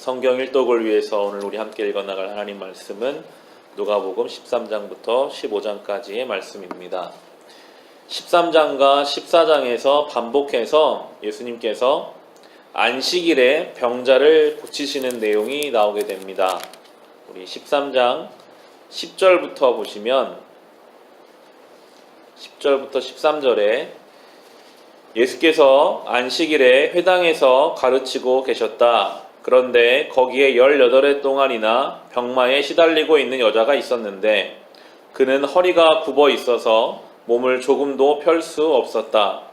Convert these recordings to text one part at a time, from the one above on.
성경 일독을 위해서 오늘 우리 함께 읽어나갈 하나님 말씀은 누가복음 13장부터 15장까지의 말씀입니다. 13장과 14장에서 반복해서 예수님께서 안식일에 병자를 고치시는 내용이 나오게 됩니다. 우리 13장 10절부터 보시면 10절부터 13절에 예수께서 안식일에 회당에서 가르치고 계셨다. 그런데 거기에 18해 동안이나 병마에 시달리고 있는 여자가 있었는데 그는 허리가 굽어 있어서 몸을 조금도 펼 수 없었다.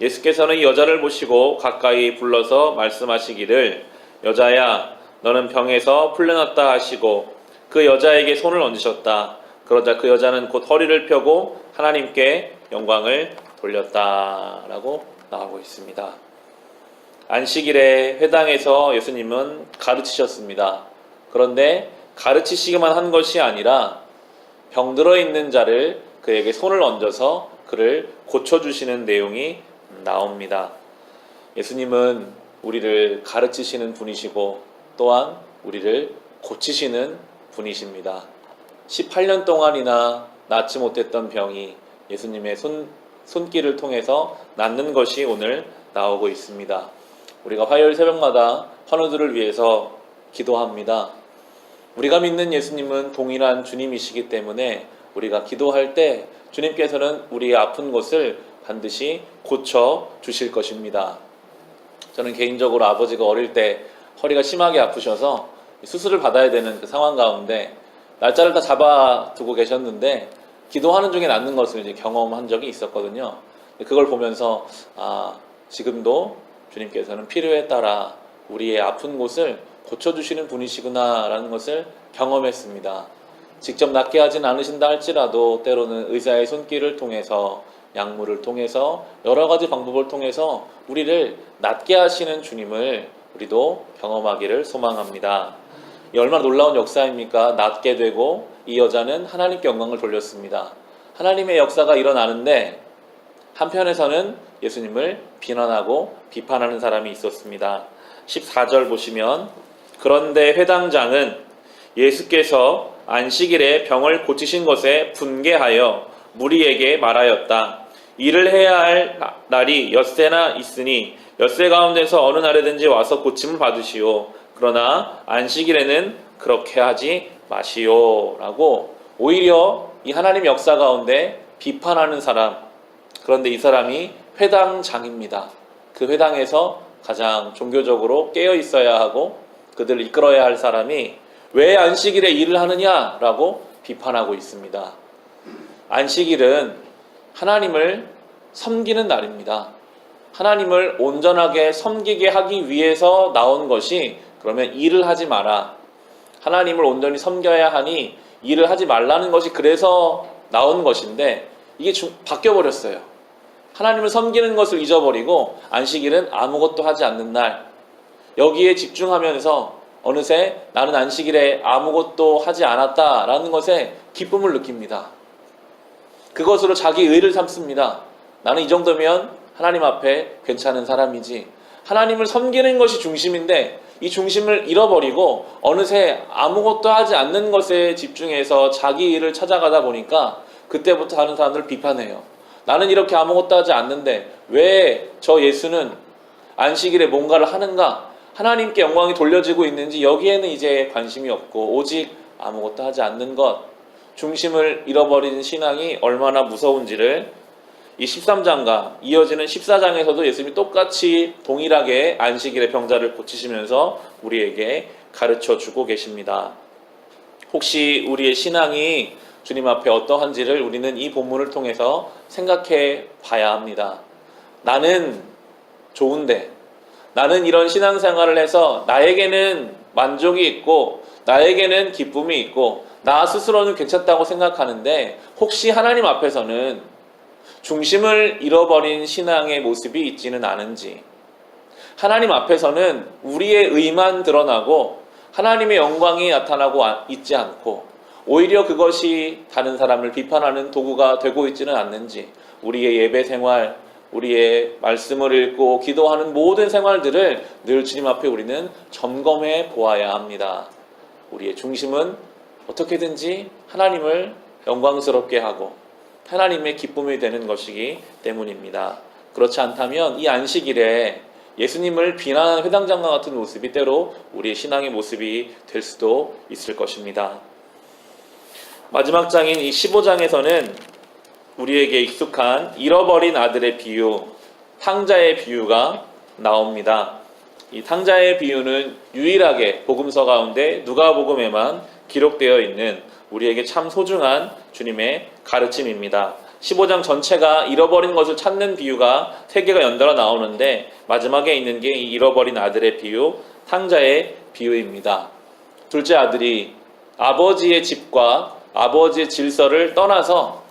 예수께서는 이 여자를 보시고 가까이 불러서 말씀하시기를 여자야 너는 병에서 풀려났다 하시고 그 여자에게 손을 얹으셨다. 그러자 그 여자는 곧 허리를 펴고 하나님께 영광을 돌렸다라고 나오고 있습니다. 안식일에 회당에서 예수님은 가르치셨습니다. 그런데 가르치시기만 한 것이 아니라 병들어 있는 자를 그에게 손을 얹어서 그를 고쳐주시는 내용이 나옵니다. 예수님은 우리를 가르치시는 분이시고 또한 우리를 고치시는 분이십니다. 18년 동안이나 낫지 못했던 병이 예수님의 손길을 통해서 낫는 것이 오늘 나오고 있습니다. 우리가 화요일 새벽마다 환우들을 위해서 기도합니다. 우리가 믿는 예수님은 동일한 주님이시기 때문에 우리가 기도할 때 주님께서는 우리의 아픈 곳을 반드시 고쳐 주실 것입니다. 저는 개인적으로 아버지가 어릴 때 허리가 심하게 아프셔서 수술을 받아야 되는 그 상황 가운데 날짜를 다 잡아두고 계셨는데 기도하는 중에 낫는 것을 이제 경험한 적이 있었거든요. 그걸 보면서 지금도 주님께서는 필요에 따라 우리의 아픈 곳을 고쳐주시는 분이시구나라는 것을 경험했습니다. 직접 낫게 하진 않으신다 할지라도 때로는 의사의 손길을 통해서 약물을 통해서 여러 가지 방법을 통해서 우리를 낫게 하시는 주님을 우리도 경험하기를 소망합니다. 이 얼마나 놀라운 역사입니까? 낫게 되고 이 여자는 하나님께 영광을 돌렸습니다. 하나님의 역사가 일어나는데 한편에서는 예수님을 비난하고 비판하는 사람이 있었습니다. 14절 보시면 그런데 회당장은 예수께서 안식일에 병을 고치신 것에 분개하여 무리에게 말하였다. 일을 해야 할 날이 엿새나 있으니 엿새 가운데서 어느 날에든지 와서 고침을 받으시오. 그러나 안식일에는 그렇게 하지 마시오. 라고 오히려 이 하나님 역사 가운데 비판하는 사람, 그런데 이 사람이 회당장입니다. 그 회당에서 가장 종교적으로 깨어 있어야 하고 그들을 이끌어야 할 사람이 왜 안식일에 일을 하느냐라고 비판하고 있습니다. 안식일은 하나님을 섬기는 날입니다. 하나님을 온전하게 섬기게 하기 위해서 나온 것이 그러면 일을 하지 마라. 하나님을 온전히 섬겨야 하니 일을 하지 말라는 것이 그래서 나온 것인데 이게 바뀌어버렸어요. 하나님을 섬기는 것을 잊어버리고 안식일은 아무것도 하지 않는 날. 여기에 집중하면서 어느새 나는 안식일에 아무것도 하지 않았다라는 것에 기쁨을 느낍니다. 그것으로 자기 의를 삼습니다. 나는 이 정도면 하나님 앞에 괜찮은 사람이지. 하나님을 섬기는 것이 중심인데 이 중심을 잃어버리고 어느새 아무것도 하지 않는 것에 집중해서 자기 일을 찾아가다 보니까 그때부터 다른 사람들을 비판해요. 나는 이렇게 아무것도 하지 않는데 왜 저 예수는 안식일에 뭔가를 하는가? 하나님께 영광이 돌려지고 있는지 여기에는 이제 관심이 없고 오직 아무것도 하지 않는 것, 중심을 잃어버린 신앙이 얼마나 무서운지를 이 13장과 이어지는 14장에서도 예수님이 똑같이 동일하게 안식일에 병자를 고치시면서 우리에게 가르쳐주고 계십니다. 혹시 우리의 신앙이 주님 앞에 어떠한지를 우리는 이 본문을 통해서 생각해 봐야 합니다. 나는 좋은데, 나는 이런 신앙생활을 해서 나에게는 만족이 있고 나에게는 기쁨이 있고 나 스스로는 괜찮다고 생각하는데 혹시 하나님 앞에서는 중심을 잃어버린 신앙의 모습이 있지는 않은지, 하나님 앞에서는 우리의 의만 드러나고 하나님의 영광이 나타나고 있지 않고 오히려 그것이 다른 사람을 비판하는 도구가 되고 있지는 않는지, 우리의 예배 생활, 우리의 말씀을 읽고 기도하는 모든 생활들을 늘 주님 앞에 우리는 점검해 보아야 합니다. 우리의 중심은 어떻게든지 하나님을 영광스럽게 하고 하나님의 기쁨이 되는 것이기 때문입니다. 그렇지 않다면 이 안식일에 예수님을 비난하는 회당장과 같은 모습이 때로 우리의 신앙의 모습이 될 수도 있을 것입니다. 마지막 장인 이 15장에서는 우리에게 익숙한 잃어버린 아들의 비유, 탕자의 비유가 나옵니다. 이 탕자의 비유는 유일하게 복음서 가운데 누가복음에만 기록되어 있는 우리에게 참 소중한 주님의 가르침입니다. 15장 전체가 잃어버린 것을 찾는 비유가 3개가 연달아 나오는데 마지막에 있는 게 이 잃어버린 아들의 비유, 탕자의 비유입니다. 둘째 아들이 아버지의 집과 아버지의 질서를 떠나서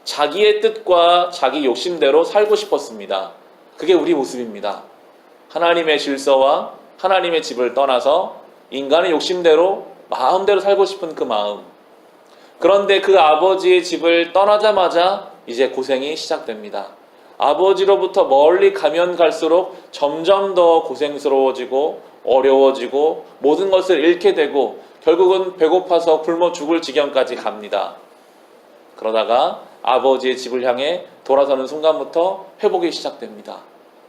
자기의 뜻과 자기 욕심대로 살고 싶었습니다. 그게 우리 모습입니다. 하나님의 질서와 하나님의 집을 떠나서 인간의 욕심대로 마음대로 살고 싶은 그 마음. 그런데 그 아버지의 집을 떠나자마자 이제 고생이 시작됩니다. 아버지로부터 멀리 가면 갈수록 점점 더 고생스러워지고 어려워지고 모든 것을 잃게 되고 결국은 배고파서 굶어 죽을 지경까지 갑니다. 그러다가 아버지의 집을 향해 돌아서는 순간부터 회복이 시작됩니다.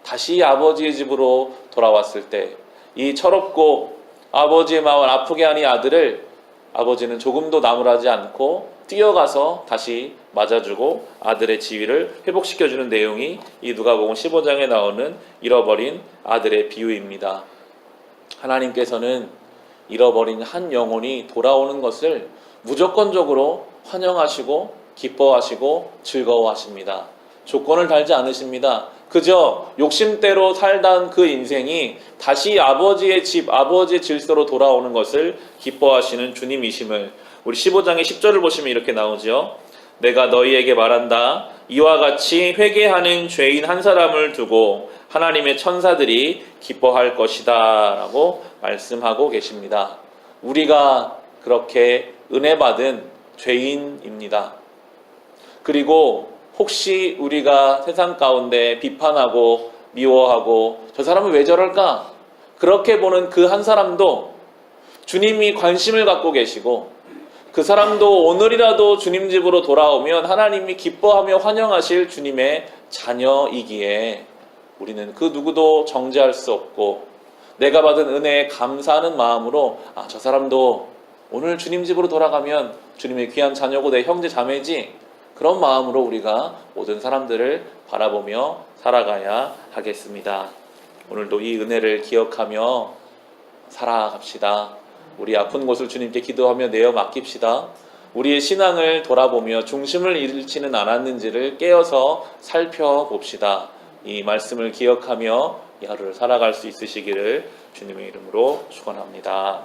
다시 아버지의 집으로 돌아왔을 때 이 철없고 아버지의 마음을 아프게 하는 아들을 아버지는 조금도 나무라지 않고 뛰어가서 다시 맞아주고 아들의 지위를 회복시켜주는 내용이 이 누가복음 15장에 나오는 잃어버린 아들의 비유입니다. 하나님께서는 잃어버린 한 영혼이 돌아오는 것을 무조건적으로 환영하시고 기뻐하시고 즐거워하십니다. 조건을 달지 않으십니다. 그저 욕심대로 살던 그 인생이 다시 아버지의 집, 아버지의 질서로 돌아오는 것을 기뻐하시는 주님이심을 우리 15장의 10절을 보시면 이렇게 나오죠. 내가 너희에게 말한다. 이와 같이 회개하는 죄인 한 사람을 두고 하나님의 천사들이 기뻐할 것이다 라고 말씀하고 계십니다. 우리가 그렇게 은혜 받은 죄인입니다. 그리고 혹시 우리가 세상 가운데 비판하고 미워하고 저 사람은 왜 저럴까? 그렇게 보는 그 한 사람도 주님이 관심을 갖고 계시고 그 사람도 오늘이라도 주님 집으로 돌아오면 하나님이 기뻐하며 환영하실 주님의 자녀이기에 우리는 그 누구도 정죄할 수 없고 내가 받은 은혜에 감사하는 마음으로 저 사람도 오늘 주님 집으로 돌아가면 주님의 귀한 자녀고 내 형제 자매지 그런 마음으로 우리가 모든 사람들을 바라보며 살아가야 하겠습니다. 오늘도 이 은혜를 기억하며 살아갑시다. 우리 아픈 곳을 주님께 기도하며 내어 맡깁시다. 우리의 신앙을 돌아보며 중심을 잃지는 않았는지를 깨어서 살펴봅시다. 이 말씀을 기억하며 이 하루를 살아갈 수 있으시기를 주님의 이름으로 축원합니다.